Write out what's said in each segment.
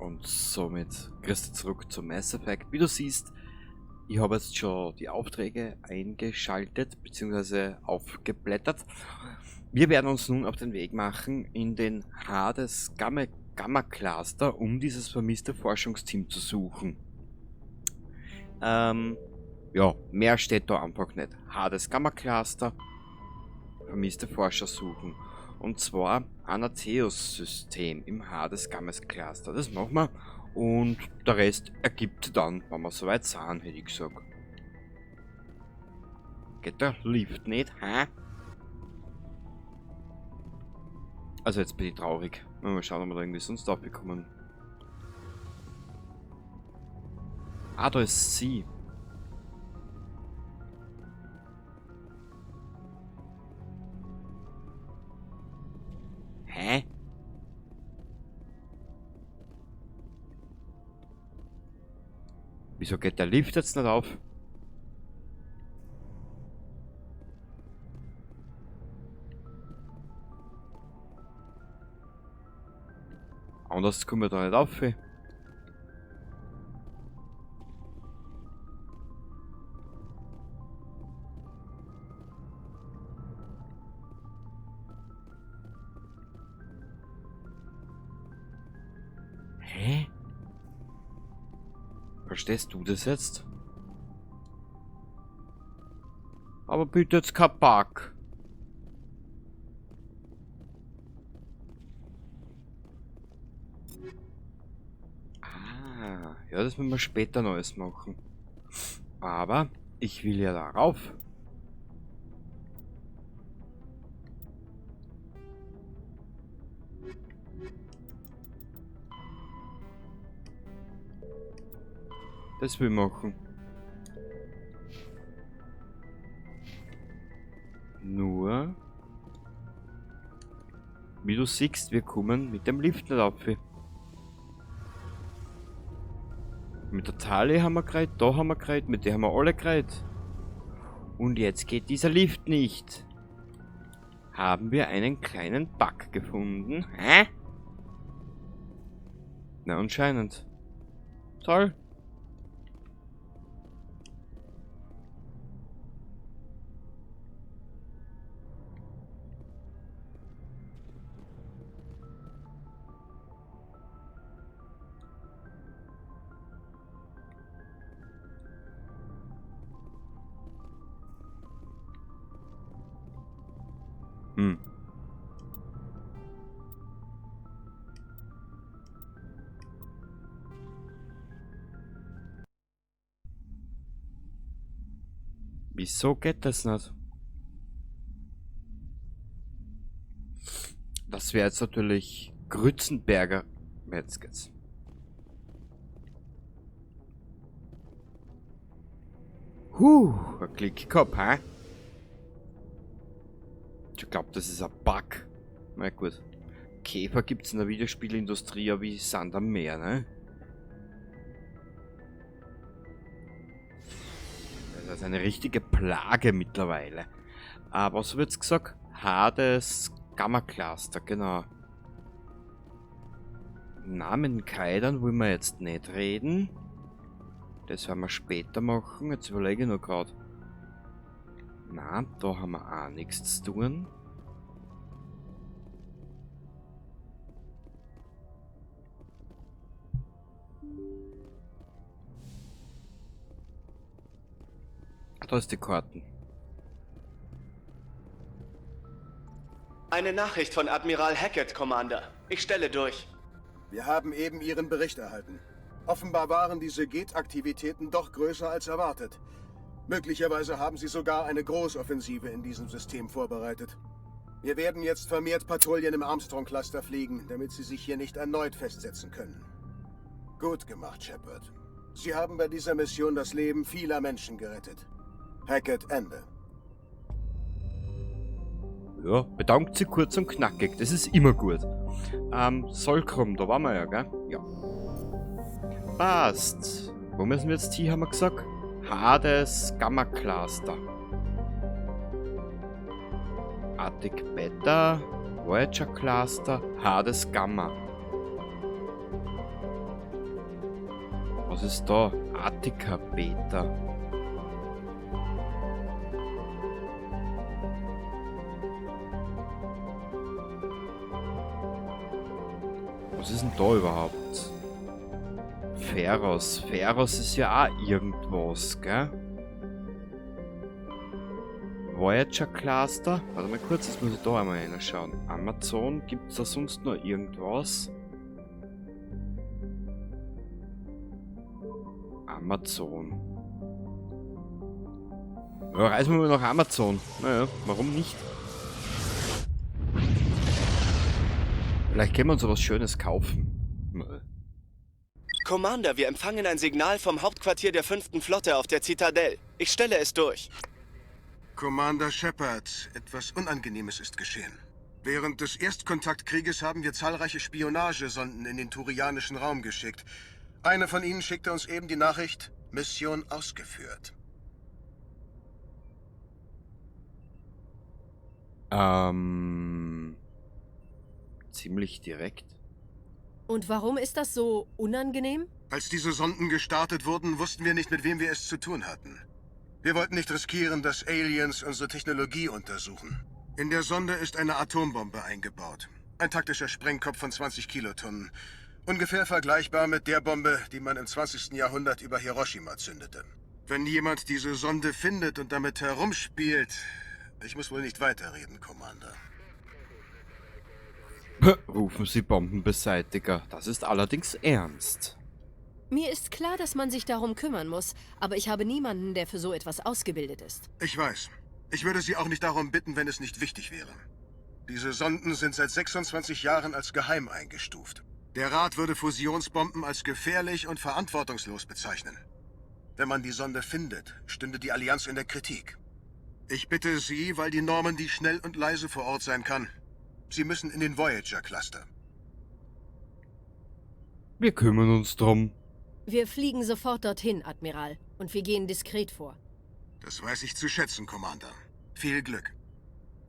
Und somit kriegst du zurück zum Mass Effect. Wie du siehst, ich habe jetzt schon die Aufträge eingeschaltet bzw. aufgeblättert. Wir werden uns nun auf den Weg machen in den Hades Gamma Cluster, um dieses vermisste Forschungsteam zu suchen. Ja, mehr steht da einfach nicht. Hades Gamma Cluster, vermisste Forscher suchen. Und zwar Anatheus-System im Hades Gamma Cluster. Das machen wir. Und der Rest ergibt dann, wenn wir soweit sind, hätte ich gesagt. Geht der Lift nicht, hä? Also jetzt bin ich traurig. Mal schauen, ob wir da irgendwie sonst aufbekommen. Ah, da ist sie. Hä? Wieso geht der Lift jetzt nicht auf? Anders kommen wir da nicht auf. Hä? Verstehst du das jetzt? Aber bitte jetzt kein Bug. Ah, ja, das müssen wir später Neues machen. Aber ich will ja darauf. Das will ich machen. Nur, wie du siehst, wir kommen mit dem Lift nicht auf. Mit der Tali haben wir geredet, da haben wir geredet, mit der haben wir alle geredet. Und jetzt geht dieser Lift nicht. Haben wir einen kleinen Bug gefunden? Hä? Na, anscheinend. Toll. Wieso geht das nicht? Das wäre jetzt natürlich Grützenberger. Jetzt geht's. Ein Klick gehabt, hä? Ich glaube, das ist ein Bug. Na gut. Käfer gibt's in der Videospielindustrie ja wie Sand am Meer, ne? Das ist eine richtige Plage mittlerweile. Aber was wird's gesagt? Hades Gamma Cluster, genau. Namenkeidern wollen wir jetzt nicht reden. Das werden wir später machen. Jetzt überlege ich noch gerade. Na, da haben wir auch nichts zu tun. Da ist die Karten. Eine Nachricht von Admiral Hackett, Commander. Ich stelle durch. Wir haben eben Ihren Bericht erhalten. Offenbar waren diese Gate-Aktivitäten doch größer als erwartet. Möglicherweise haben Sie sogar eine Großoffensive in diesem System vorbereitet. Wir werden jetzt vermehrt Patrouillen im Armstrong-Cluster fliegen, damit Sie sich hier nicht erneut festsetzen können. Gut gemacht, Shepard. Sie haben bei dieser Mission das Leben vieler Menschen gerettet. Hackett, Ende. Ja, bedankt sie kurz und knackig. Das ist immer gut. Solkrum, da waren wir ja, gell? Ja. Passt. Wo müssen wir jetzt hin, haben wir gesagt? Hades Gamma Cluster. Attic Beta, Voyager Cluster, Hades Gamma. Was ist da? Attica Beta. Was ist denn da überhaupt? Pharos. Pharos ist ja auch irgendwas, gell? Voyager Cluster. Warte mal kurz, jetzt muss ich da einmal reinschauen. Amazon, gibt es da sonst noch irgendwas? Amazon. Ja, reisen wir mal nach Amazon. Naja, warum nicht? Vielleicht können wir uns was Schönes kaufen. Commander, wir empfangen ein Signal vom Hauptquartier der 5. Flotte auf der Zitadelle. Ich stelle es durch. Commander Shepard, etwas Unangenehmes ist geschehen. Während des Erstkontaktkrieges haben wir zahlreiche Spionagesonden in den turianischen Raum geschickt. Eine von ihnen schickte uns eben die Nachricht, Mission ausgeführt. Ziemlich direkt. Und warum ist das so unangenehm? Als diese Sonden gestartet wurden, wussten wir nicht, mit wem wir es zu tun hatten. Wir wollten nicht riskieren, dass Aliens unsere Technologie untersuchen. In der Sonde ist eine Atombombe eingebaut. Ein taktischer Sprengkopf von 20 Kilotonnen. Ungefähr vergleichbar mit der Bombe, die man im 20. Jahrhundert über Hiroshima zündete. Wenn jemand diese Sonde findet und damit herumspielt... Ich muss wohl nicht weiterreden, Commander. Rufen Sie Bombenbeseitiger. Das ist allerdings ernst. Mir ist klar, dass man sich darum kümmern muss, aber ich habe niemanden, der für so etwas ausgebildet ist. Ich weiß. Ich würde Sie auch nicht darum bitten, wenn es nicht wichtig wäre. Diese Sonden sind seit 26 Jahren als geheim eingestuft. Der Rat würde Fusionsbomben als gefährlich und verantwortungslos bezeichnen. Wenn man die Sonde findet, stünde die Allianz in der Kritik. Ich bitte Sie, weil die Normandy schnell und leise vor Ort sein kann. Sie müssen in den Voyager-Cluster. Wir kümmern uns drum. Wir fliegen sofort dorthin, Admiral, und wir gehen diskret vor. Das weiß ich zu schätzen, Commander. Viel Glück.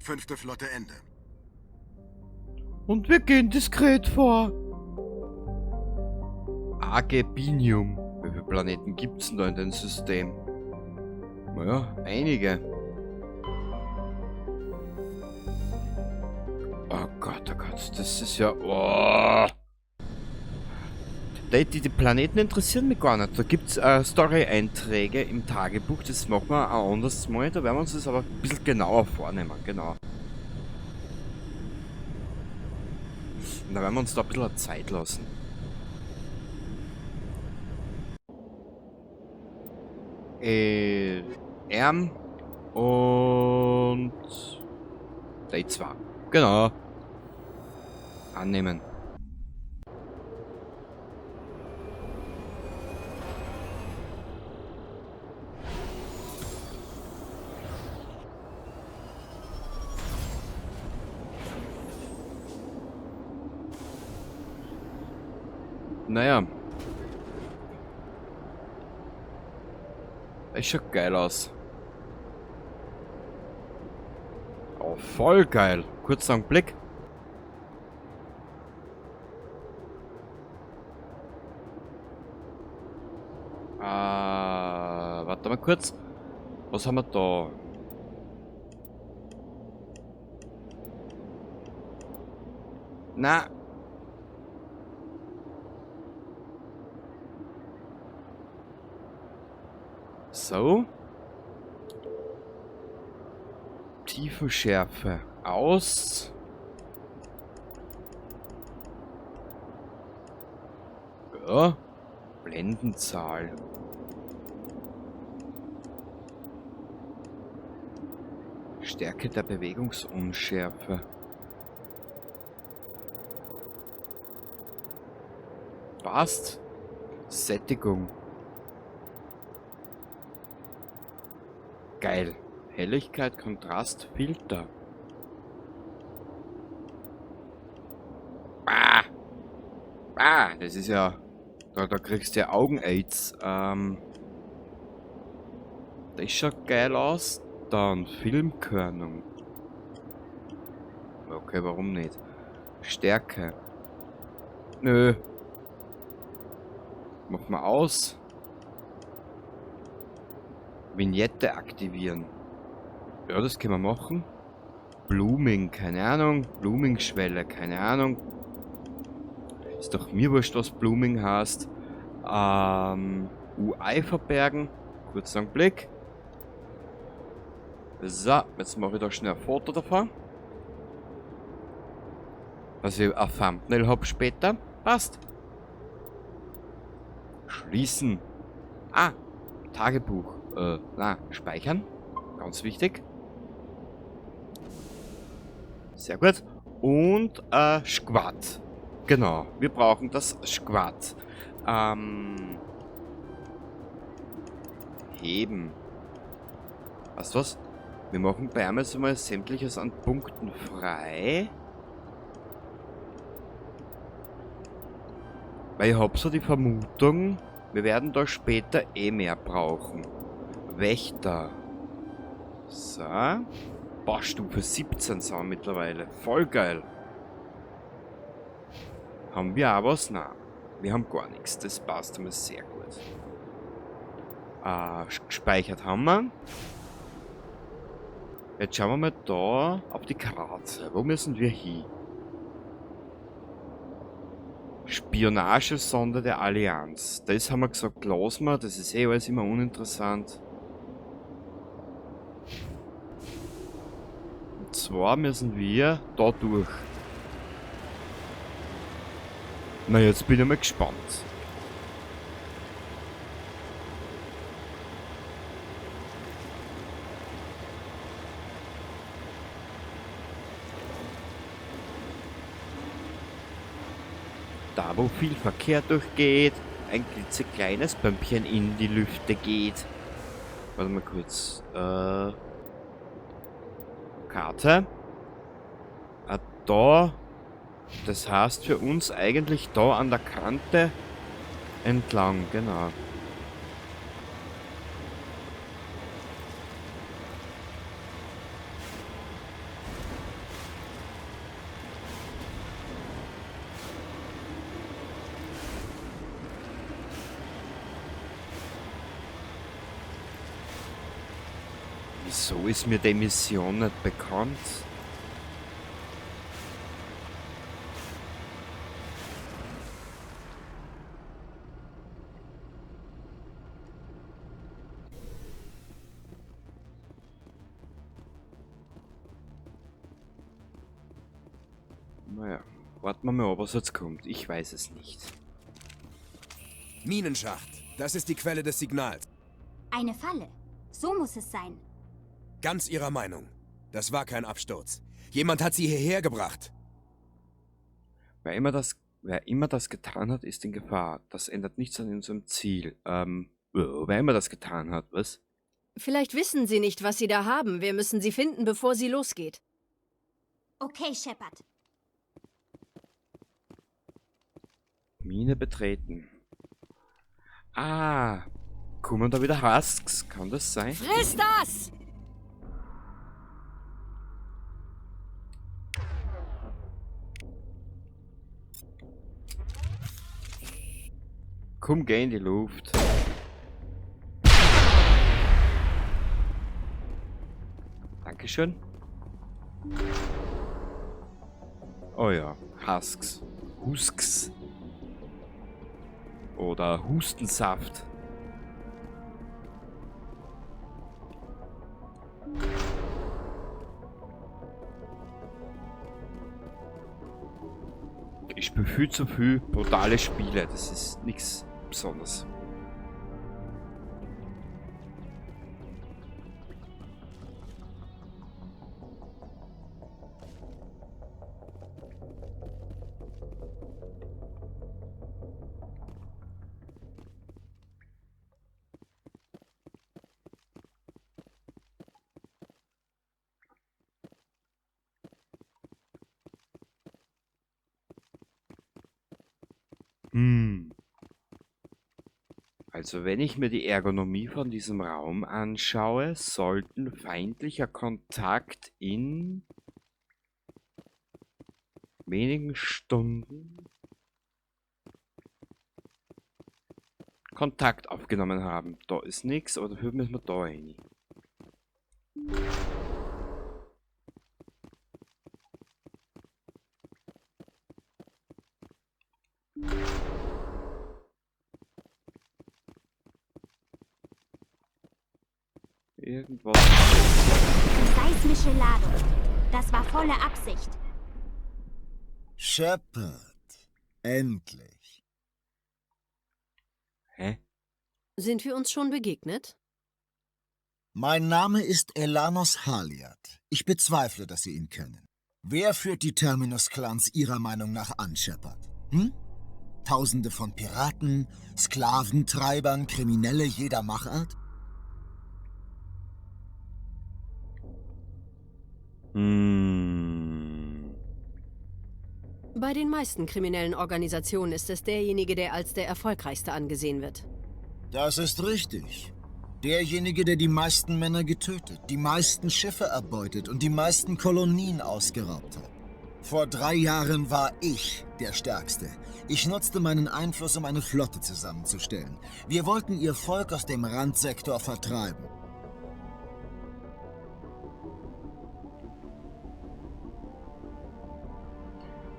5. Flotte Ende. Und wir gehen diskret vor. Argebinium. Wie viele Planeten gibt's denn da in dem System? Naja, einige. Oh Gott, das ist ja... Oh. Die Planeten interessieren mich gar nicht. Da gibt es Story-Einträge im Tagebuch, das machen wir ein anderes Mal. Da werden wir uns das aber ein bisschen genauer vornehmen, genau. Und da werden wir uns da ein bisschen Zeit lassen. Und... Day 2. Genau. Annehmen. Naja. Es schaut geil aus. Oh, voll geil. Kurzer Blick. Warte mal kurz. Was haben wir da? Na. So. Tiefenschärfe aus. Ja. Blendenzahl. Stärke der Bewegungsunschärfe. Passt. Sättigung. Geil. Helligkeit, Kontrast, Filter. Das ist ja... Da kriegst du ja Augen-Aids. Das schaut geil aus. Dann Filmkörnung. Okay, warum nicht? Stärke. Nö. Mach mal aus. Vignette aktivieren. Ja, das können wir machen. Blooming, keine Ahnung. Blooming-Schwelle, keine Ahnung. Ist doch mir wurscht, was Blooming heißt. UI verbergen. Kurzen Blick. So, jetzt mache ich da schnell ein Foto davon. Dass ich ein Thumbnail habe später. Passt. Schließen. Ah, Tagebuch. Speichern. Ganz wichtig. Sehr gut. Und Squad. Genau, wir brauchen das Squad. Heben. Weißt du was? Wir machen bei Amazon mal sämtliches an Punkten frei. Weil ich habe so die Vermutung, wir werden da später eh mehr brauchen. Wächter. So. Baustufe 17 sind wir mittlerweile. Voll geil. Haben wir auch was? Nein. Wir haben gar nichts. Das passt immer sehr gut. Gespeichert haben wir. Jetzt schauen wir mal da auf die Karte. Wo müssen wir hin? Spionagesonde der Allianz. Das haben wir gesagt, lassen wir. Das ist eh alles immer uninteressant. Und zwar müssen wir da durch. Na, jetzt bin ich mal gespannt. Da, wo viel Verkehr durchgeht, ein klitzekleines Bömpchen in die Lüfte geht. Warte mal kurz. Karte. Da. Das heißt für uns eigentlich da an der Kante entlang, genau. Wieso ist mir die Mission nicht bekannt? Naja, warten wir mal ab, was jetzt kommt. Ich weiß es nicht. Minenschacht. Das ist die Quelle des Signals. Eine Falle. So muss es sein. Ganz Ihrer Meinung. Das war kein Absturz. Jemand hat sie hierher gebracht. Wer immer das getan hat, ist in Gefahr. Das ändert nichts an unserem Ziel. Wer immer das getan hat, was? Vielleicht wissen Sie nicht, was Sie da haben. Wir müssen Sie finden, bevor sie losgeht. Okay, Shepard. Mine betreten. Ah, kommen da wieder Husks? Kann das sein? Friss das! Komm, geh in die Luft. Dankeschön. Oh ja, Husks. Husks. Oder Hustensaft. Ich spiele viel zu viel brutale Spiele. Das ist nichts Besonderes. Also wenn ich mir die Ergonomie von diesem Raum anschaue, sollten feindlicher Kontakt in wenigen Stunden Kontakt aufgenommen haben. Da ist nichts, aber dafür müssen wir da rein. Irgendwas. Seismische Ladung. Das war volle Absicht. Shepard. Endlich. Hä? Sind wir uns schon begegnet? Mein Name ist Elanos Haliat. Ich bezweifle, dass Sie ihn kennen. Wer führt die Terminus-Clans Ihrer Meinung nach an, Shepard? Hm? Tausende von Piraten, Sklaventreibern, Kriminelle jeder Machart? Bei den meisten kriminellen Organisationen ist es derjenige, der als der erfolgreichste angesehen wird. Das ist richtig. Derjenige, der die meisten Männer getötet, die meisten Schiffe erbeutet und die meisten Kolonien ausgeraubt hat. Vor 3 Jahren war ich der Stärkste. Ich nutzte meinen Einfluss, um eine Flotte zusammenzustellen. Wir wollten ihr Volk aus dem Randsektor vertreiben.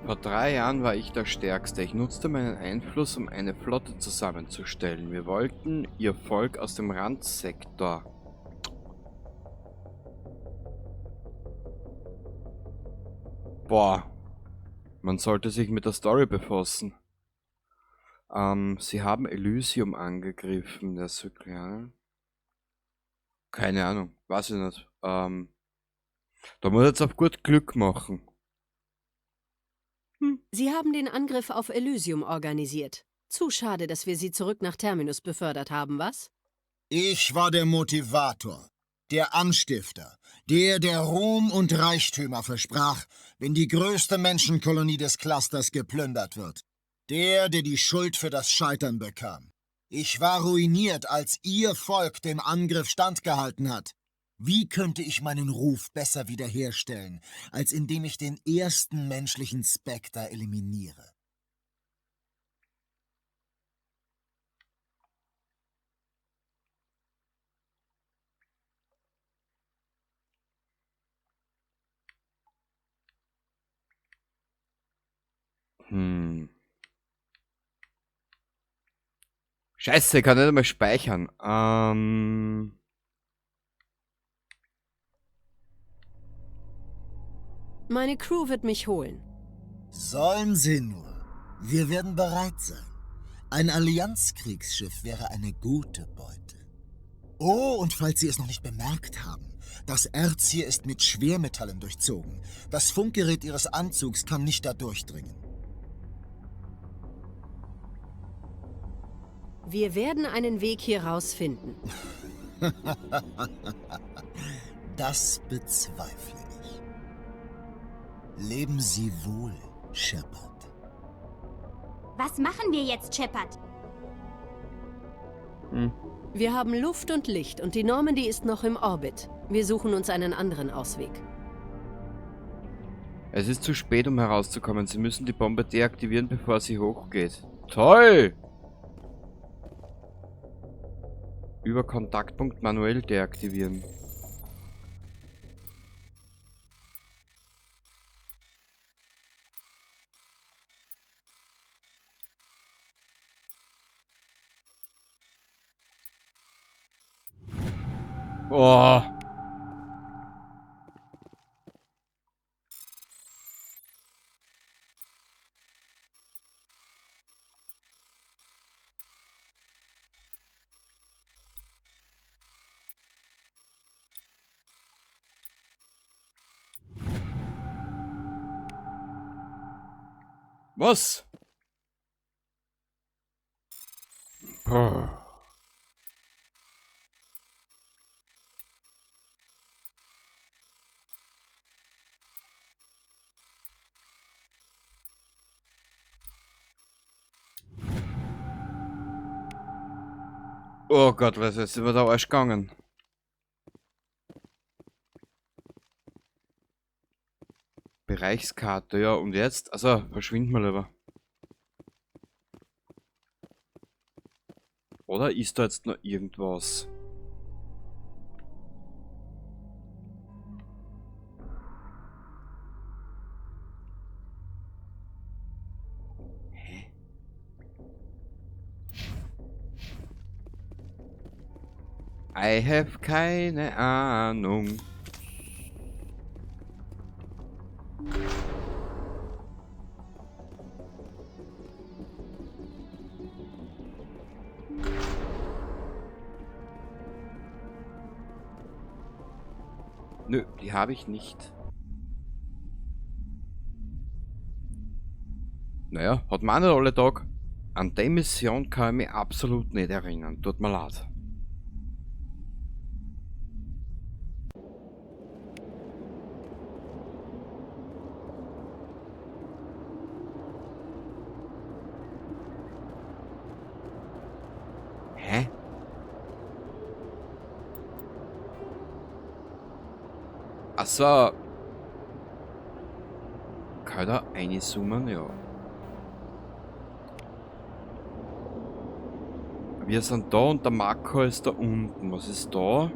Vor 3 Jahren war ich der Stärkste. Ich nutzte meinen Einfluss, um eine Flotte zusammenzustellen. Wir wollten ihr Volk aus dem Randsektor. Boah. Man sollte sich mit der Story befassen. Sie haben Elysium angegriffen. Das ist klar. Keine Ahnung. Weiß ich nicht. Da muss jetzt auf gut Glück machen. Sie haben den Angriff auf Elysium organisiert. Zu schade, dass wir sie zurück nach Terminus befördert haben, was? Ich war der Motivator, der Anstifter, der Ruhm und Reichtümer versprach, wenn die größte Menschenkolonie des Clusters geplündert wird. Der die Schuld für das Scheitern bekam. Ich war ruiniert, als Ihr Volk dem Angriff standgehalten hat. Wie könnte ich meinen Ruf besser wiederherstellen, als indem ich den ersten menschlichen Spectre eliminiere? Scheiße, ich kann nicht einmal speichern. Meine Crew wird mich holen. Sollen sie nur. Wir werden bereit sein. Ein Allianzkriegsschiff wäre eine gute Beute. Oh, und falls Sie es noch nicht bemerkt haben, das Erz hier ist mit Schwermetallen durchzogen. Das Funkgerät Ihres Anzugs kann nicht da durchdringen. Wir werden einen Weg hier rausfinden. Das bezweifle ich. Leben Sie wohl, Shepard. Was machen wir jetzt, Shepard? Wir haben Luft und Licht und die Normandy ist noch im Orbit. Wir suchen uns einen anderen Ausweg. Es ist zu spät, um herauszukommen. Sie müssen die Bombe deaktivieren, bevor sie hochgeht. Toll! Über Kontaktpunkt manuell deaktivieren. Oh. Was? Oh. Oh Gott, was ist über der Arsch gegangen? Bereichskarte, ja, und jetzt? Also, verschwind mal lieber. Oder ist da jetzt noch irgendwas? Hä? I have keine Ahnung. Nö, die habe ich nicht. Naja, hat man nicht alle Tag. An die Mission kann ich mich absolut nicht erinnern. Tut mir leid. Hä? Achso. Kann ich da reinzoomen? Ja. Wir sind da und der Marker ist da unten. Was ist da?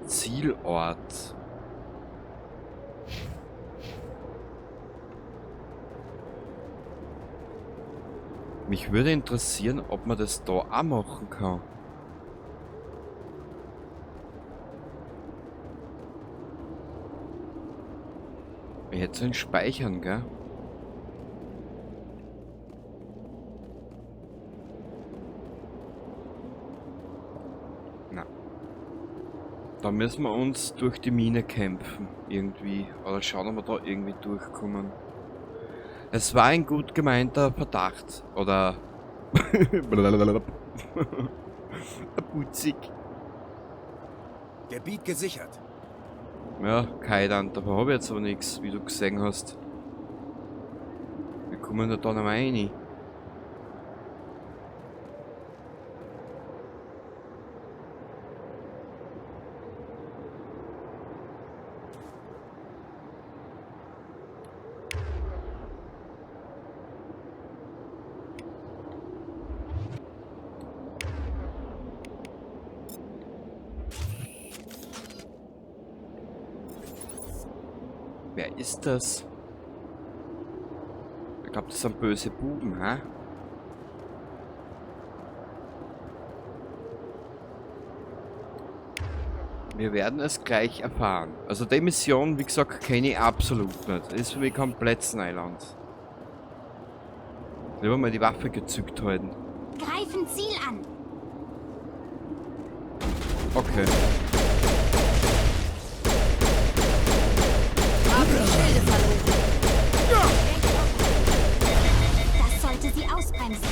Zielort. Mich würde interessieren, ob man das da auch machen kann. Jetzt ein Speichern, gell? Na. Da müssen wir uns durch die Mine kämpfen, irgendwie. Oder schauen, ob wir da irgendwie durchkommen. Es war ein gut gemeinter Verdacht. Oder... Putzig. Der Beat gesichert. Ja, kein dafür habe ich jetzt aber nichts, wie du gesehen hast. Wir kommen da nicht mehr rein. Wer ist das? Ich glaube, das sind böse Buben, hä? Wir werden es gleich erfahren. Also die Mission, wie gesagt, kenne ich absolut nicht. Das ist für mich komplett Neuland. Lieber mal die Waffe gezückt halten. Greifen Ziel an. Okay. Das sollte sie ausbremsen.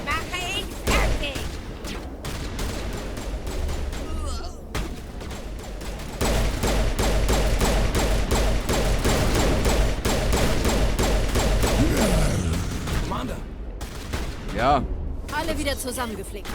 Mache ich fertig. Commander! Ja. Alle wieder zusammengeflickt.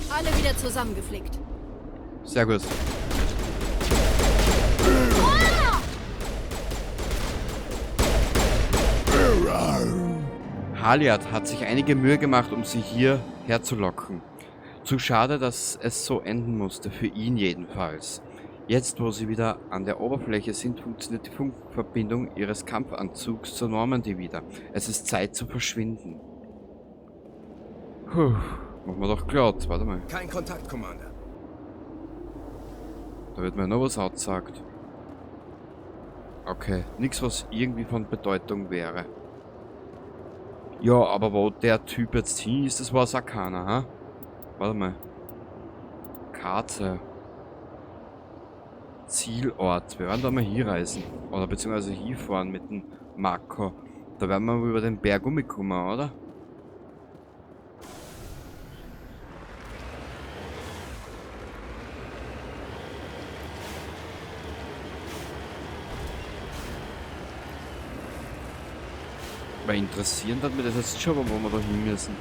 Alle wieder zusammengeflickt. Sehr gut. Haliat hat sich einige Mühe gemacht, um sie hier herzulocken. Zu schade, dass es so enden musste, für ihn jedenfalls. Jetzt, wo sie wieder an der Oberfläche sind, funktioniert die Funkverbindung ihres Kampfanzugs zur Normandy wieder. Es ist Zeit zu verschwinden. Puh, machen wir doch glatt. Warte mal. Kein Kontakt, Commander. Da wird mir noch was ausgesagt. Okay, nichts, was irgendwie von Bedeutung wäre. Ja, aber wo der Typ jetzt hin ist, das war Sakana, ha? Warte mal. Karte. Zielort. Wir werden da mal hier reisen. Oder beziehungsweise hier fahren mit dem Marco. Da werden wir über den Berg umkommen, oder? Weil interessieren hat mir das jetzt schon, wo wir da hin müssen.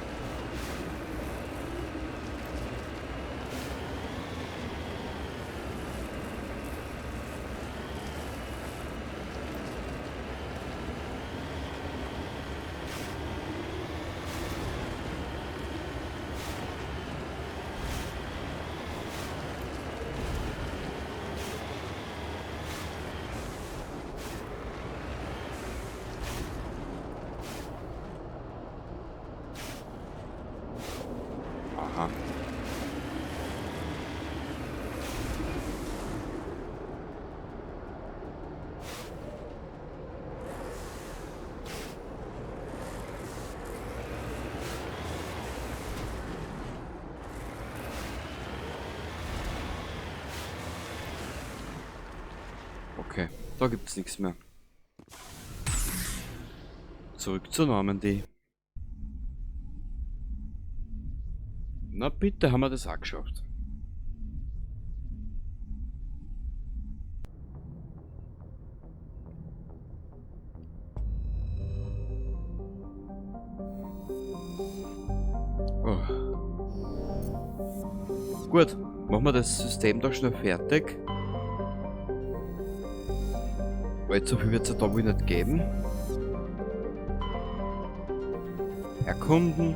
Aha. Okay, da gibt's nichts mehr. Zurück zur Normandy. Na bitte, haben wir das auch geschafft. Oh. Gut, machen wir das System da schnell fertig. Weil so viel wird es ja da wohl nicht geben. Erkunden.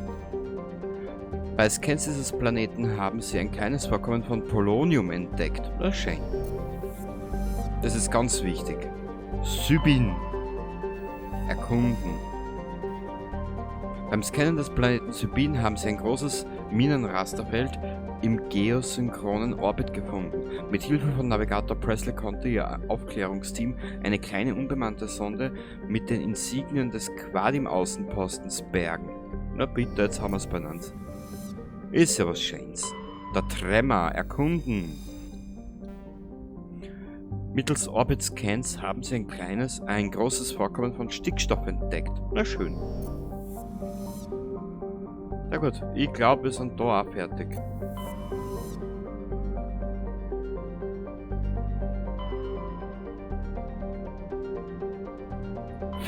Bei Scans dieses Planeten haben sie ein kleines Vorkommen von Polonium entdeckt. Das ist schön. Das ist ganz wichtig. Sybin. Erkunden. Beim Scannen des Planeten Sybin haben sie ein großes Minenrasterfeld im geosynchronen Orbit gefunden. Mit Hilfe von Navigator Presley konnte ihr Aufklärungsteam eine kleine unbemannte Sonde mit den Insignien des Quadim-Außenpostens bergen. Na bitte, jetzt haben wir es benannt. Ist ja was Schönes. Der Tremor, erkunden. Mittels Orbit-Scans haben sie ein großes Vorkommen von Stickstoff entdeckt. Na schön. Na gut, ich glaube, wir sind da auch fertig.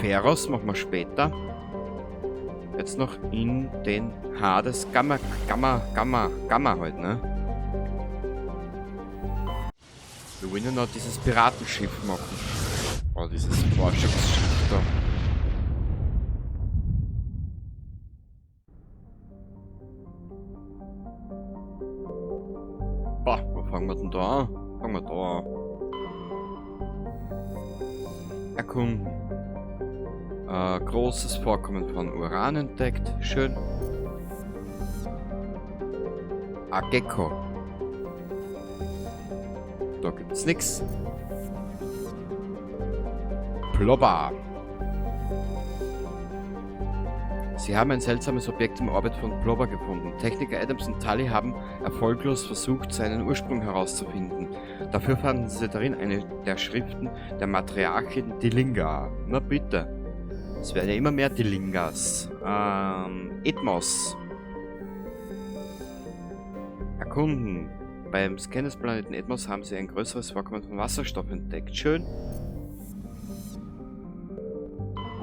Pharos machen wir später. Jetzt noch in den Hades Gamma halt, ne? Wir wollen ja noch dieses Piratenschiff machen. Oh, dieses Forschungsschiff da. Boah, wo fangen wir denn da an? Fangen wir da an. Erkunden. Großes Vorkommen von Uran entdeckt. Schön. Gecko. Da gibt's nix. Plobber. Sie haben ein seltsames Objekt im Orbit von Plobber gefunden. Techniker Adams und Tully haben erfolglos versucht, seinen Ursprung herauszufinden. Dafür fanden sie darin eine der Schriften der Matriarchin Dilinga. Na bitte. Es werden ja immer mehr Dilingas. Edmos. Erkunden. Beim Scan des Planeten Edmos haben sie ein größeres Vorkommen von Wasserstoff entdeckt. Schön.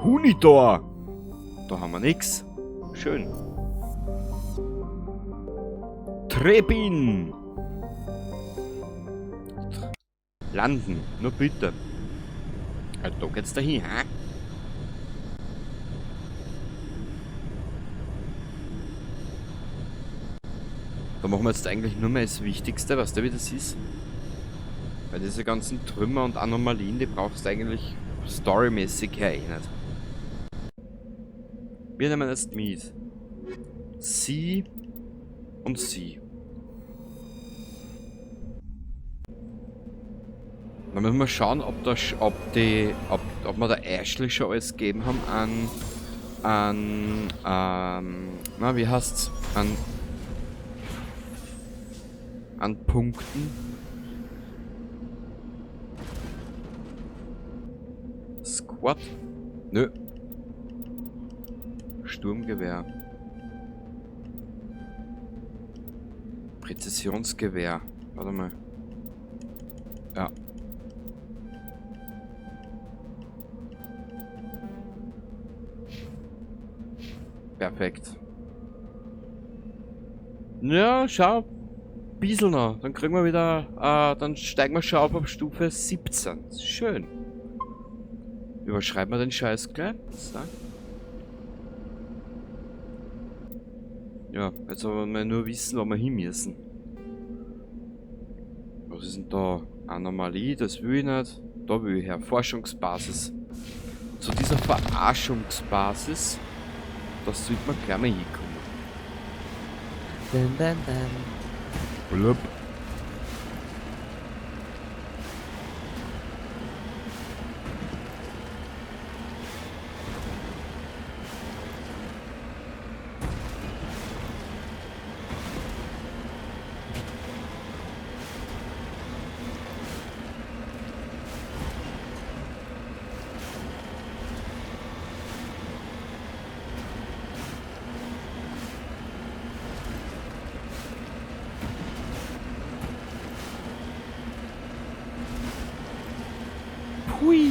Hunidor. Da haben wir nix. Schön. Trebin. Landen. Nur bitte. Also, da geht's dahin, hä? Da machen wir jetzt eigentlich nur mehr das Wichtigste, weißt du, wie das ist? Weil diese ganzen Trümmer und Anomalien, die brauchst du eigentlich storymäßig her eh nicht. Wir nehmen jetzt mit sie und sie. Dann müssen wir schauen, ob wir da Ashley schon alles gegeben haben na, wie heißt's? An Punkten. Squad? Nö. Sturmgewehr. Präzisionsgewehr. Warte mal. Ja. Perfekt. Ja, schau. Bissl noch. Dann kriegen wir wieder, dann steigen wir schon auf Stufe 17. Schön. Überschreiben wir den Scheiß gleich. So. Ja, jetzt wollen wir nur wissen, wo wir hin müssen. Was ist denn da? Anomalie, das will ich nicht. Da will ich her. Forschungsbasis. Zu dieser Verarschungsbasis, das sollte man gleich mal hinkommen. Blub. Hui.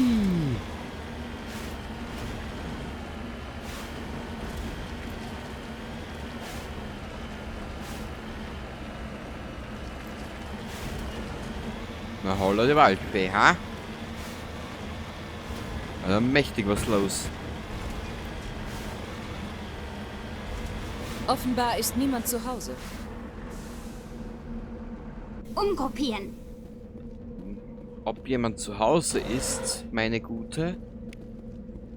Na holla die Waldfee, ha? Also mächtig was los. Offenbar ist niemand zu Hause. Umgruppieren. Ob jemand zu Hause ist, meine Gute,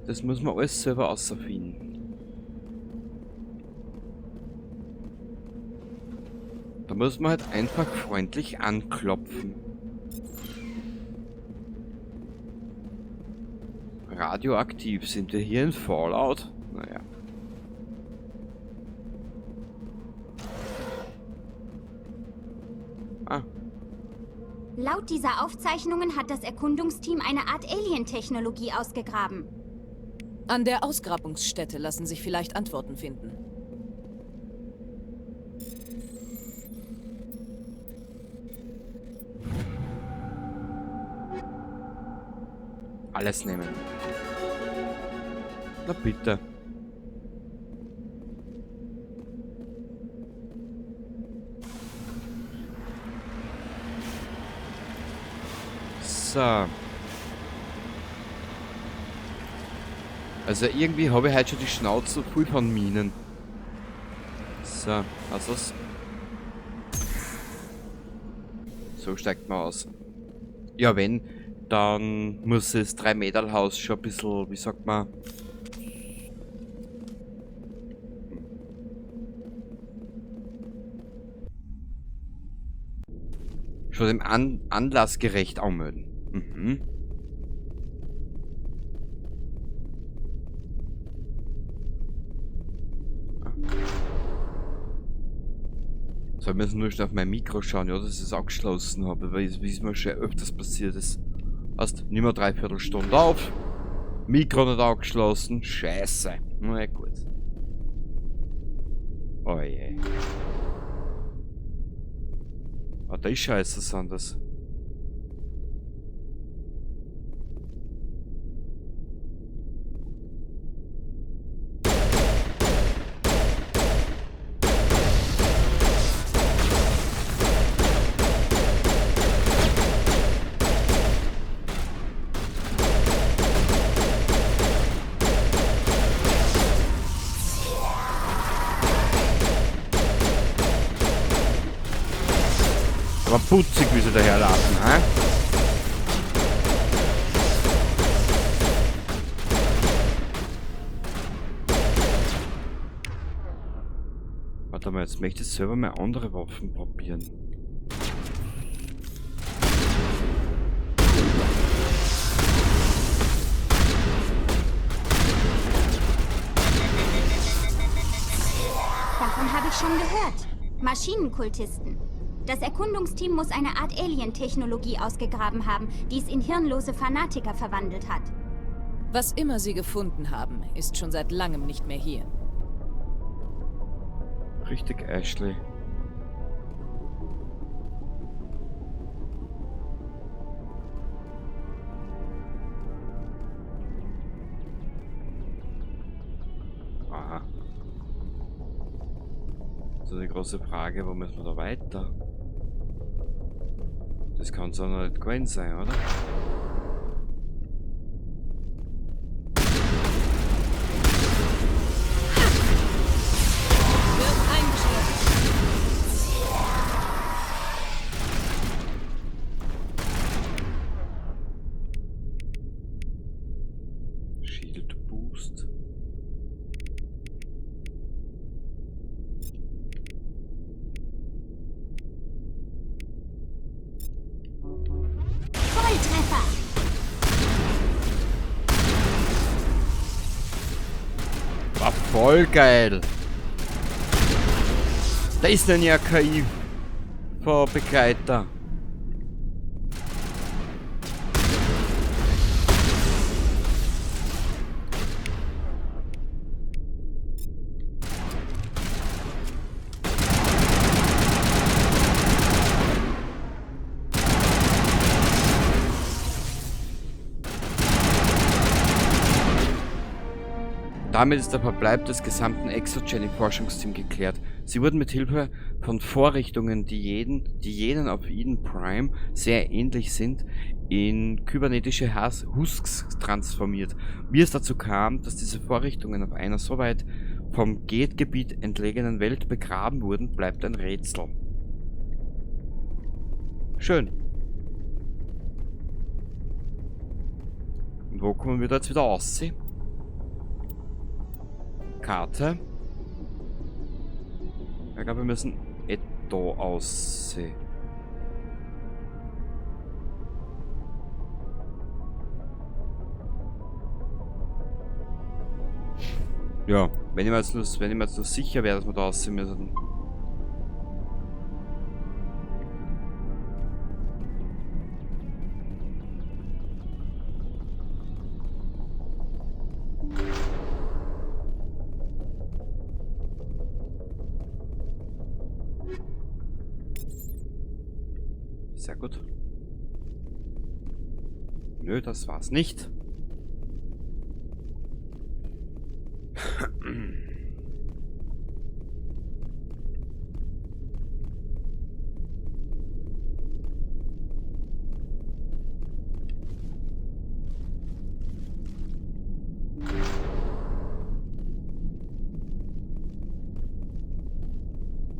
das muss man alles selber ausfinden. Da muss man halt einfach freundlich anklopfen. Radioaktiv, sind wir hier in Fallout? Naja. Ah. Laut dieser Aufzeichnungen hat das Erkundungsteam eine Art Alien-Technologie ausgegraben. An der Ausgrabungsstätte lassen sich vielleicht Antworten finden. Alles nehmen. Na bitte. So. Also irgendwie habe ich heute schon die Schnauze voll von Minen. So, also so steigt man aus. Ja, wenn, dann muss das 3-Meter-Haus schon ein bisschen, wie sagt man, schon dem Anlass gerecht anmelden. Mhm. So, wir müssen nur schnell auf mein Mikro schauen, ja, dass ich es angeschlossen habe, weil wie es mir schon öfters passiert ist. Hast nicht mehr 3/4 Stunde auf, Mikro nicht angeschlossen, scheiße. Na ja, gut. Oh je. Ah, da ist scheiße, sind das. Aber putzig, wie sie daherlaufen, hä? Warte mal, jetzt möchte ich selber mal andere Waffen probieren. Davon habe ich schon gehört. Maschinenkultisten. Das Erkundungsteam muss eine Art Alien-Technologie ausgegraben haben, die es in hirnlose Fanatiker verwandelt hat. Was immer sie gefunden haben, ist schon seit langem nicht mehr hier. Richtig, Ashley. Aha. So die große Frage, wo müssen wir da weiter? Das kann so noch nicht gewesen sein, oder? Wird eingeschlossen. Shield Boost. Volltreffer! War voll geil. Da ist dann ja KI vor Begleiter. Damit ist der Verbleib des gesamten Exogenic-Forschungsteams geklärt. Sie wurden mit Hilfe von Vorrichtungen, die jenen auf Eden Prime sehr ähnlich sind, in kybernetische Husks transformiert. Wie es dazu kam, dass diese Vorrichtungen auf einer so weit vom Gate-Gebiet entlegenen Welt begraben wurden, bleibt ein Rätsel. Schön. Und wo kommen wir da jetzt wieder aussehen? Karte. Ich glaube, wir müssen da aussehen. Ja, wenn ich mir jetzt nur sicher wäre, dass wir da aussehen müssen. Sehr gut. Nö, das war's nicht.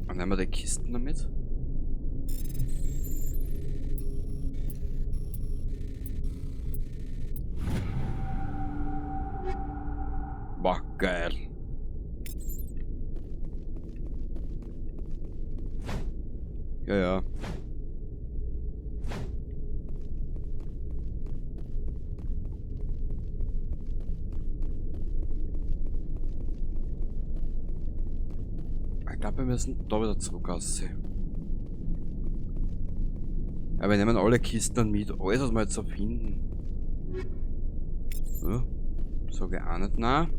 Und nehmen wir die Kisten damit. Boah, geil. Ja, ja. Ich glaube, wir müssen da wieder zurück aussehen. Aber wir nehmen alle Kisten dann mit, alles was wir jetzt so finden. Ja, sage ich auch nicht nein.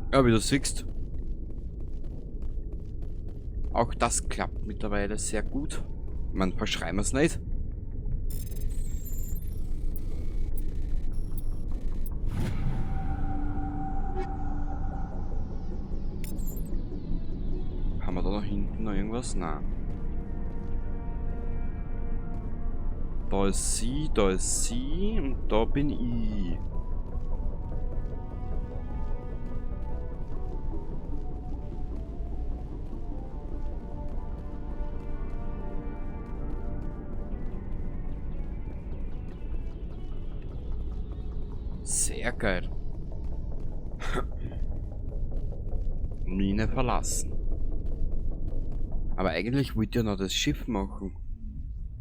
Ja, wie du siehst. Auch das klappt mittlerweile sehr gut. Man verschreiben wir es nicht. Haben wir da noch hinten noch irgendwas? Nein. Da ist sie und da bin ich. Sehr geil. Mine verlassen. Aber eigentlich wollte ich ja noch das Schiff machen.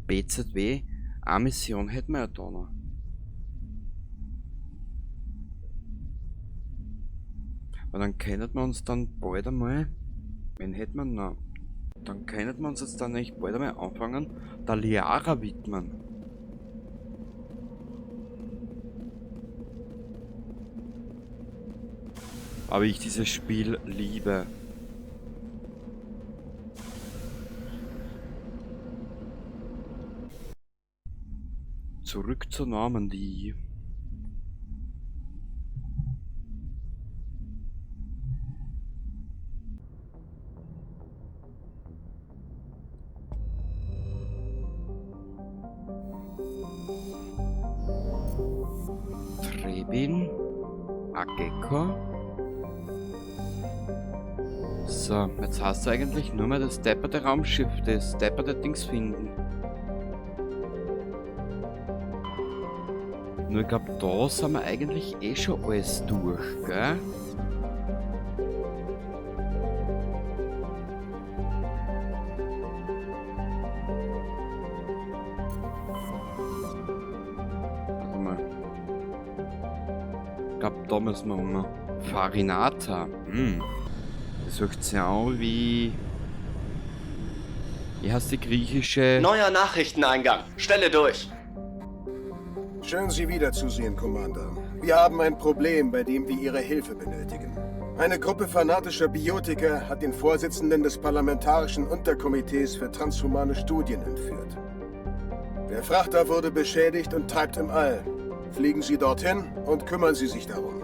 BZW, eine Mission hätten wir ja da noch. Aber dann können wir uns dann bald einmal, wen hätten wir noch? Dann können wir uns jetzt dann nicht bald einmal anfangen, der Liara widmen. Aber ich dieses Spiel liebe. zurück zur Normandie. Trebin, Ageko. So, jetzt hast du eigentlich nur mehr das depperte Raumschiff, das depperte Dings finden. Nur ich glaube, da sind wir eigentlich eh schon alles durch, gell? Warte mal. Ich glaube, da müssen wir um. Farinata. Das hört sich an wie... Wie heißt die griechische... Neuer Nachrichteneingang. Stelle durch. Schön, Sie wiederzusehen, Commander. Wir haben ein Problem, bei dem wir Ihre Hilfe benötigen. Eine Gruppe fanatischer Biotiker hat den Vorsitzenden des Parlamentarischen Unterkomitees für transhumane Studien entführt. Der Frachter wurde beschädigt und treibt im All. Fliegen Sie dorthin und kümmern Sie sich darum.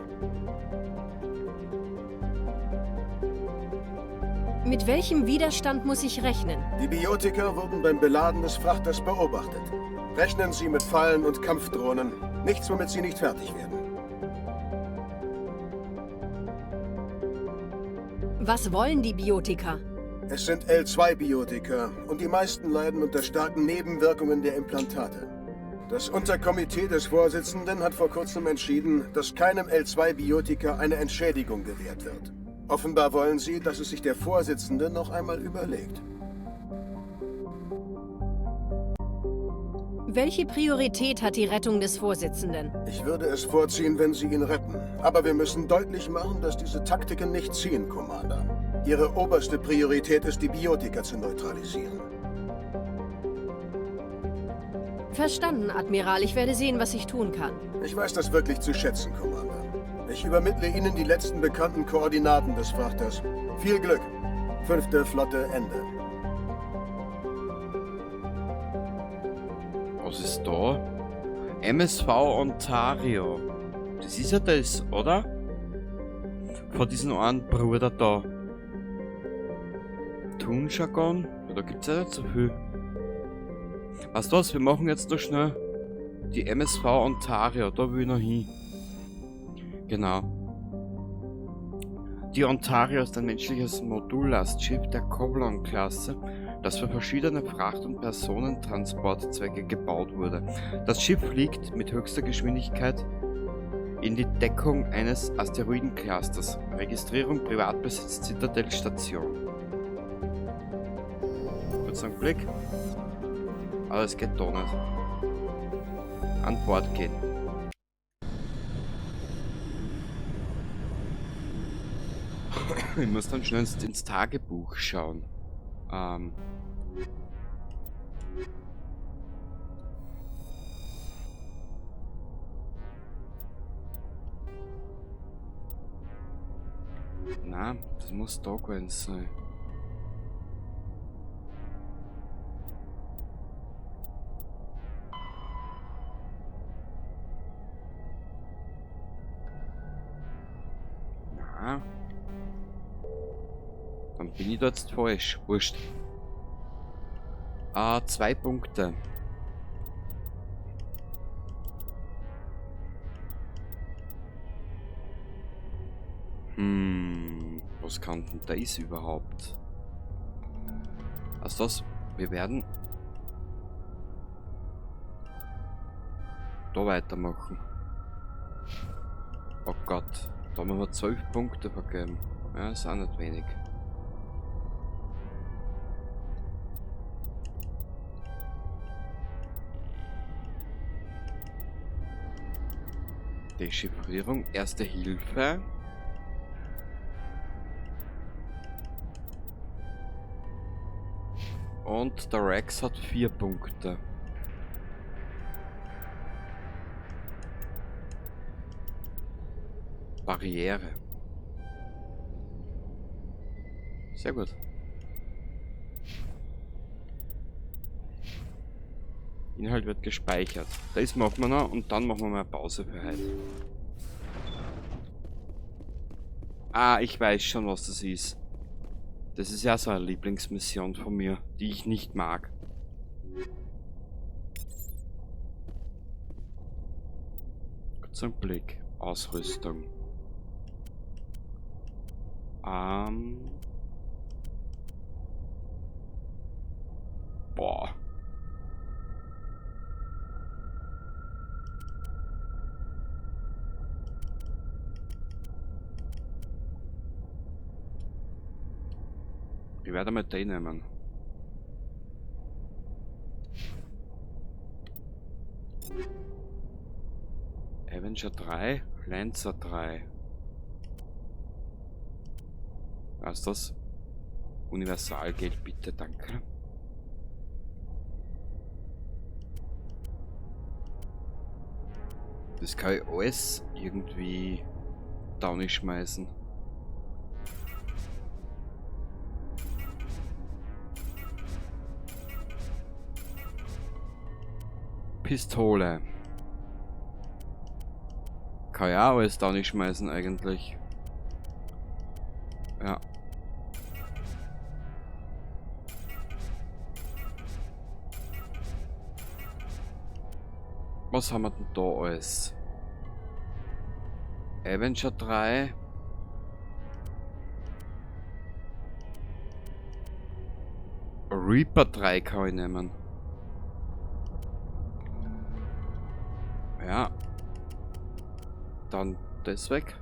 Mit welchem Widerstand muss ich rechnen? Die Biotiker wurden beim Beladen des Frachters beobachtet. Rechnen Sie mit Fallen und Kampfdrohnen. Nichts, womit Sie nicht fertig werden. Was wollen die Biotiker? Es sind L2-Biotiker und die meisten leiden unter starken Nebenwirkungen der Implantate. Das Unterkomitee des Vorsitzenden hat vor kurzem entschieden, dass keinem L2-Biotiker eine Entschädigung gewährt wird. Offenbar wollen sie, dass es sich der Vorsitzende noch einmal überlegt. Welche Priorität hat die Rettung des Vorsitzenden? Ich würde es vorziehen, wenn Sie ihn retten. Aber wir müssen deutlich machen, dass diese Taktiken nicht ziehen, Commander. Ihre oberste Priorität ist, die Biotiker zu neutralisieren. Verstanden, Admiral. Ich werde sehen, was ich tun kann. Ich weiß das wirklich zu schätzen, Commander. Ich übermittle Ihnen die letzten bekannten Koordinaten des Frachters. Viel Glück. 5. Flotte, Ende. Was ist da? MSV Ontario. Das ist ja das, oder? Von diesem einen Bruder da. Tunjagon? Da gibt's ja nicht so viel. Weißt du was? Wir machen jetzt noch schnell die MSV Ontario. Da will ich noch hin. Genau. Die Ontario ist ein menschliches Modulllastschiff der Coblon-Klasse, das für verschiedene Fracht- und Personentransportzwecke gebaut wurde. Das Schiff fliegt mit höchster Geschwindigkeit in die Deckung eines Asteroidenclusters. Registrierung Privatbesitz Citadel Station. Kurz einen Blick. Aber es geht doch nicht. An Bord gehen. Ich muss dann schnell ins Tagebuch schauen. Na, das muss da gewesen sein. Na. Dann bin ich da jetzt falsch. Wurscht. 2 Punkte. Was kann denn das überhaupt? Also das, wir werden da weitermachen. Oh Gott, da haben wir 12 Punkte vergeben. Ja, ist auch nicht wenig. Dechiffrierung, Erste Hilfe. Und der Rex hat 4 Punkte. Barriere. Sehr gut. Inhalt wird gespeichert. Das machen wir noch und dann machen wir mal eine Pause für heute. Ah, ich weiß schon, was das ist. Das ist ja so eine Lieblingsmission von mir, die ich nicht mag. Kurz einen Blick. Ausrüstung. Boah. Ich werde mal den nehmen. Avenger 3, Lancer 3. Was ist das? Universalgeld bitte, danke. Das kann ich alles irgendwie down schmeißen. Pistole. Kann ja auch alles down schmeißen eigentlich. Ja. Was haben wir denn da alles? Avenger 3. Reaper 3 kann ich nehmen. Ja. Dann das weg.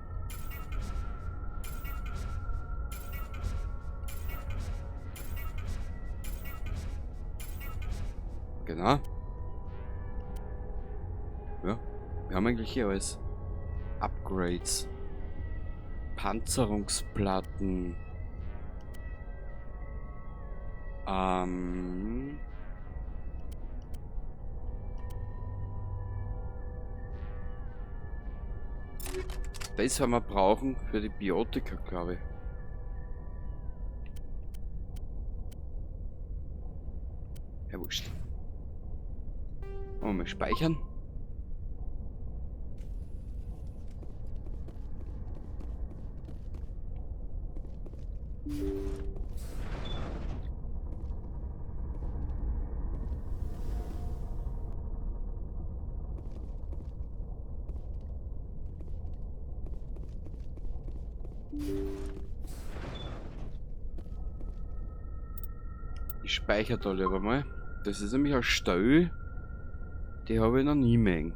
Genau. Ja, wir haben eigentlich hier alles. Upgrades. Panzerungsplatten. Das werden wir brauchen für die Biotika, glaube ich. Ja, wurscht. Mal speichern. Ich speichere da lieber mal. Das ist nämlich eine Stelle, die habe ich noch nie mehr.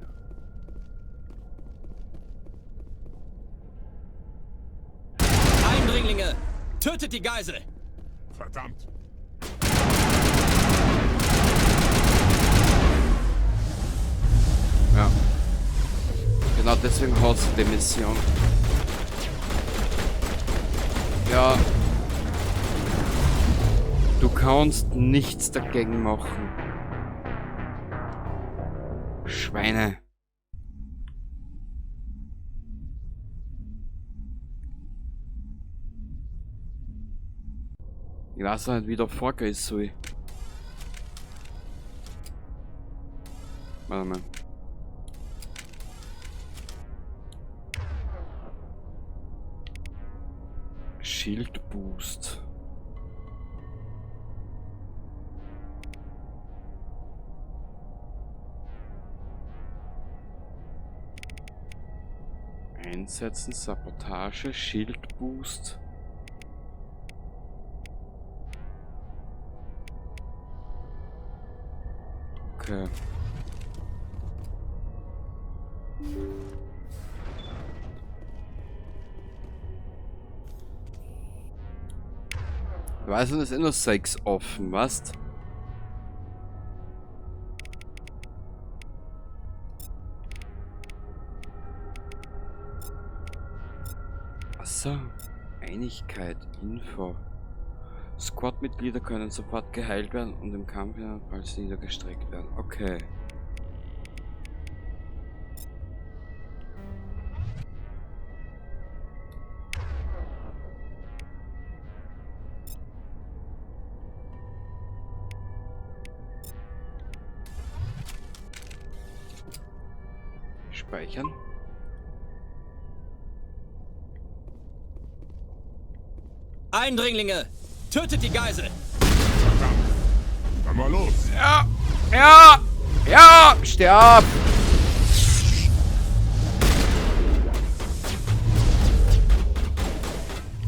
Eindringlinge! Tötet die Geisel! Verdammt! Ja. Genau deswegen hast du die Mission. Ja. Du kannst nichts dagegen machen. Schweine. Ich weiß nicht, wie der vorgehen soll. Warte mal. Shield Boost. Einsetzen, Sabotage, Shield Boost. Okay. Ich weiß nicht, es ist nur 6 offen, was? Achso, Einigkeit, Info. Squad-Mitglieder können sofort geheilt werden und im Kampf falls niedergestreckt werden. Okay. Speichern. Eindringlinge! Tötet die Geisel! Dann mal los. Ja! Ja! Ja! Sterb!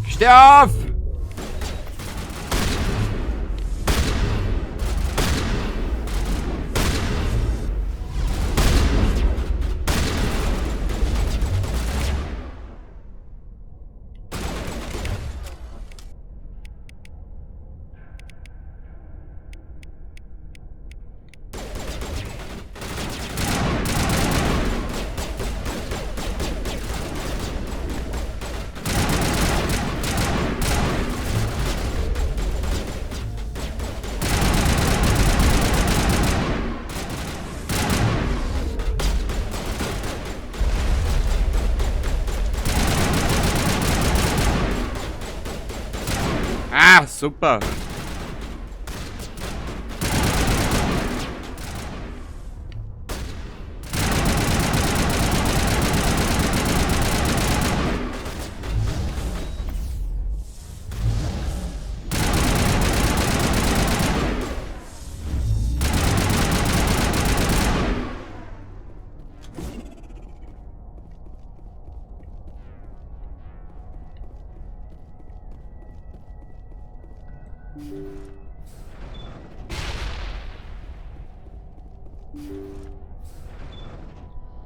Sterb! Ah, super.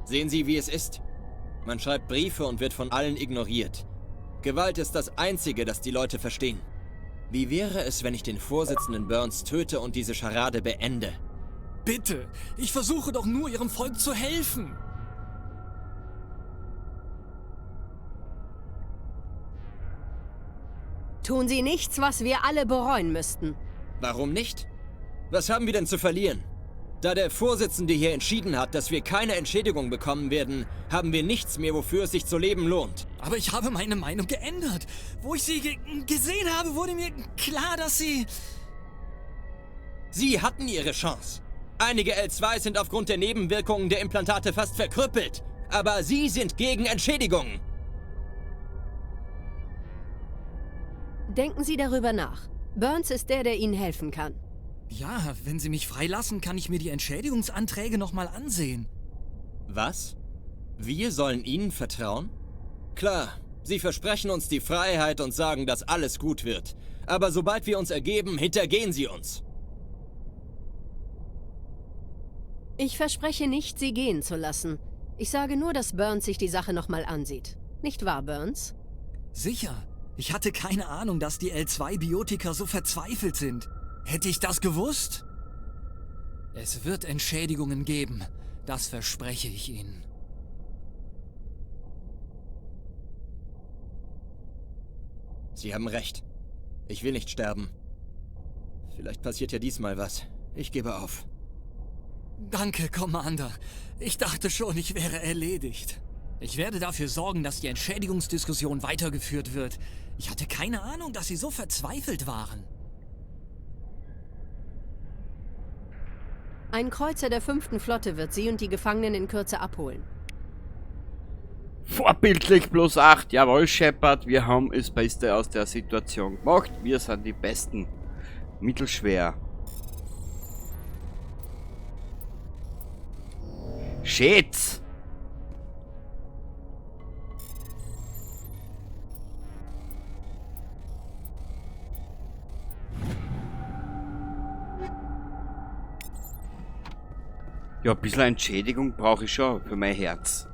Sehen Sie, wie es ist? Man schreibt Briefe und wird von allen ignoriert. Gewalt ist das Einzige, das die Leute verstehen. Wie wäre es, wenn ich den Vorsitzenden Burns töte und diese Scharade beende? Bitte, ich versuche doch nur, Ihrem Volk zu helfen. Tun Sie nichts, was wir alle bereuen müssten. Warum nicht? Was haben wir denn zu verlieren? Da der Vorsitzende hier entschieden hat, dass wir keine Entschädigung bekommen werden, haben wir nichts mehr, wofür es sich zu leben lohnt. Aber ich habe meine Meinung geändert. Wo ich Sie gesehen habe, wurde mir klar, dass Sie... Sie hatten Ihre Chance. Einige L2 sind aufgrund der Nebenwirkungen der Implantate fast verkrüppelt. Aber Sie sind gegen Entschädigungen. Denken Sie darüber nach. Burns ist der Ihnen helfen kann. Ja, wenn Sie mich freilassen, kann ich mir die Entschädigungsanträge nochmal ansehen. Was? Wir sollen Ihnen vertrauen? Klar, Sie versprechen uns die Freiheit und sagen, dass alles gut wird. Aber sobald wir uns ergeben, hintergehen Sie uns. Ich verspreche nicht, Sie gehen zu lassen. Ich sage nur, dass Burns sich die Sache nochmal ansieht. Nicht wahr, Burns? Sicher. Ich hatte keine Ahnung, dass die L2-Biotiker so verzweifelt sind. Hätte ich das gewusst? Es wird Entschädigungen geben. Das verspreche ich Ihnen. Sie haben recht. Ich will nicht sterben. Vielleicht passiert ja diesmal was. Ich gebe auf. Danke, Commander. Ich dachte schon, ich wäre erledigt. Ich werde dafür sorgen, dass die Entschädigungsdiskussion weitergeführt wird. Ich hatte keine Ahnung, dass Sie so verzweifelt waren. Ein Kreuzer der 5. Flotte wird Sie und die Gefangenen in Kürze abholen. Vorbildlich +8. Jawohl, Shepard, wir haben das Beste aus der Situation gemacht. Wir sind die Besten. Mittelschwer. Shit! Ja, ein bisschen Entschädigung brauche ich schon für mein Herz.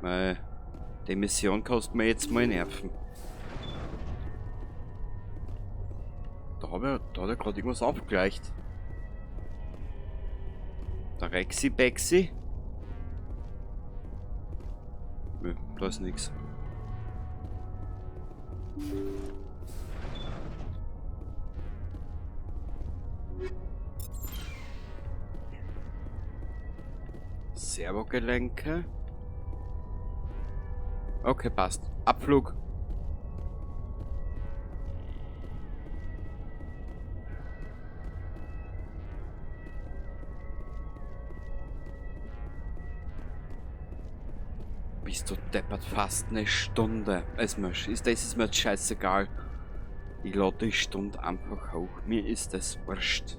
Weil die Mission kostet mir jetzt mal Nerven. Da hat er gerade irgendwas aufgleicht. Der Rexy Bexy. Nö, da ist nichts. Servogelenke. Okay, passt. Abflug. Bist du deppert, fast eine Stunde. Das ist mir jetzt scheißegal. Ich lade die Stunde einfach hoch. Mir ist das wurscht.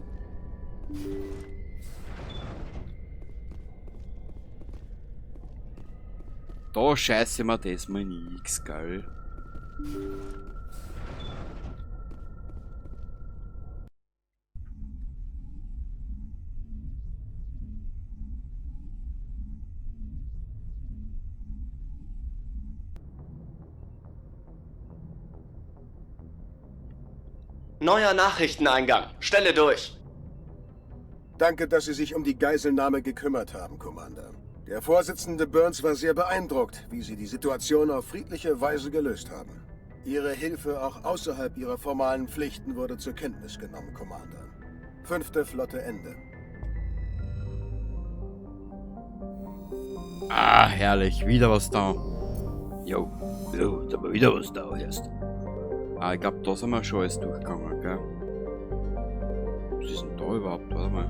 Da scheiße mir das mal nix, gell? Neuer Nachrichteneingang. Stelle durch. Danke, dass Sie sich um die Geiselnahme gekümmert haben, Commander. Der Vorsitzende Burns war sehr beeindruckt, wie Sie die Situation auf friedliche Weise gelöst haben. Ihre Hilfe auch außerhalb Ihrer formalen Pflichten wurde zur Kenntnis genommen, Commander. 5. Flotte Ende. Ah, herrlich. Wieder was da. Jo, da war wieder was da erst. Ah, ich glaube, da sind wir schon alles durchgegangen, gell? Was ist denn da überhaupt? Warte mal.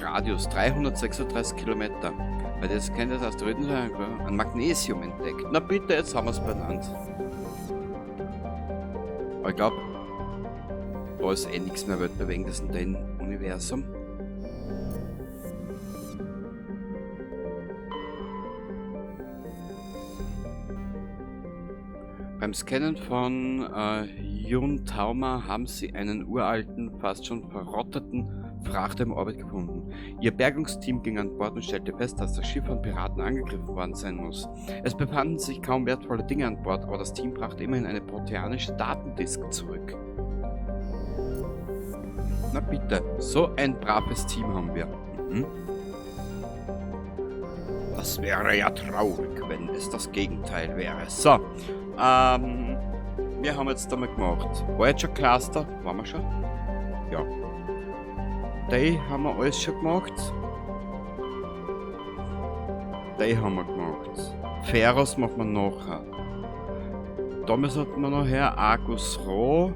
Radius 336 Kilometer. Weil das kennt das Asteroiden sein, klar. Ein Magnesium entdeckt. Na bitte, jetzt haben wir es benannt. Aber ich glaube, da ist eh nichts mehr weltbewegendes in dem Universum. Beim Scannen von Yun Tauma haben sie einen uralten, fast schon verrotteten Frachter im Orbit gefunden. Ihr Bergungsteam ging an Bord und stellte fest, dass das Schiff von Piraten angegriffen worden sein muss. Es befanden sich kaum wertvolle Dinge an Bord, aber das Team brachte immerhin eine proteanische Datendisk zurück. Na bitte, so ein braves Team haben wir. Das wäre ja traurig, wenn es das Gegenteil wäre. So, wir haben jetzt damit gemacht. Voyager Cluster, waren wir schon? Ja. Die haben wir alles schon gemacht. Die haben wir gemacht. Pharos machen wir nachher. Da müssen wir noch her. Argus Rho.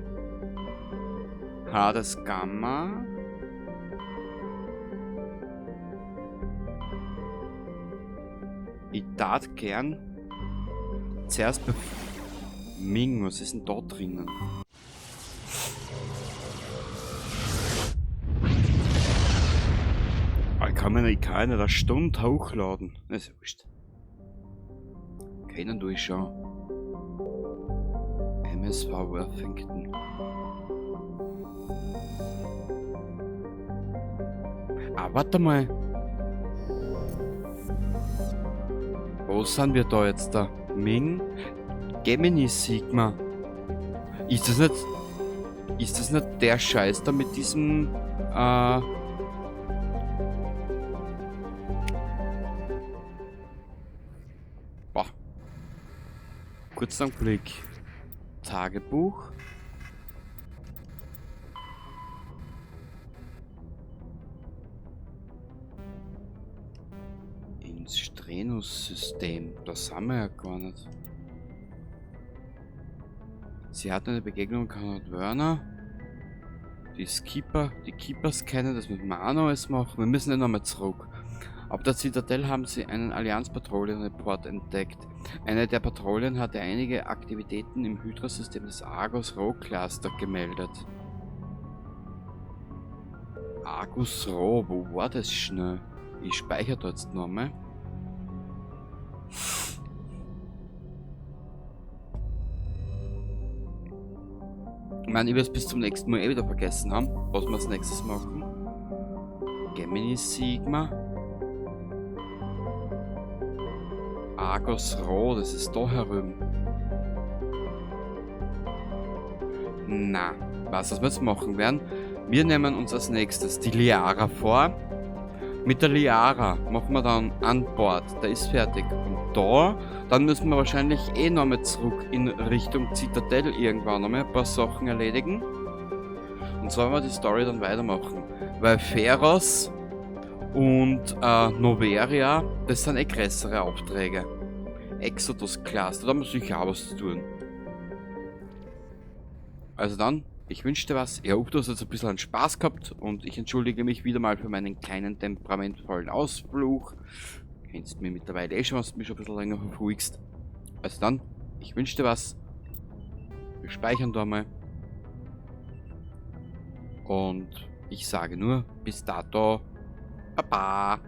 Hades Gamma. Ich tat gern zuerst Ming, was ist denn da drinnen? Ich kann nicht eine Stunde hochladen. Das ist ja wurscht. Kennen tue ich schon. MSV Worthington. Ah, warte mal. Wo sind wir da jetzt da? Ming? Gemini Sigma. Ist das nicht der Scheiß da mit diesem, Boah. Kurz einen Blick. Tagebuch. Ins Strenus-System. Das haben wir ja gar nicht. Sie hatten eine Begegnung mit Conrad Werner. Die Keepers kennen, das müssen wir auch noch alles machen. Wir müssen ja nochmal zurück. Auf der Zitadelle haben sie einen Allianz-Patrouillen-Report entdeckt. Eine der Patrouillen hatte einige Aktivitäten im Hydra-System des Argus Rho Cluster gemeldet. Argus Rho, wo war das schnell? Ich speichere da jetzt nochmal. Ich meine, ich werde es bis zum nächsten Mal eh wieder vergessen haben, was wir als nächstes machen. Gemini Sigma. Argus Rho, das ist da herüben. Na, was wir jetzt machen werden? Wir nehmen uns als nächstes die Liara vor. Mit der Liara machen wir dann an Bord, der ist fertig. Und da, dann müssen wir wahrscheinlich eh nochmal zurück in Richtung Zitadelle irgendwann nochmal ein paar Sachen erledigen. Und so werden wir die Story dann weitermachen. Weil Pharos und Noveria, das sind eh größere Aufträge. Exodus Cluster. Da haben wir sicher auch was zu tun. Also dann, ich wünsche dir was. Ich hoffe, du hast jetzt ein bisschen an Spaß gehabt und ich entschuldige mich wieder mal für meinen kleinen temperamentvollen Ausflug. Du kennst mich mittlerweile schon, was du mich schon ein bisschen länger verfolgst. Also dann, ich wünsche dir was. Wir speichern da mal. Und ich sage nur, bis dato, Baba.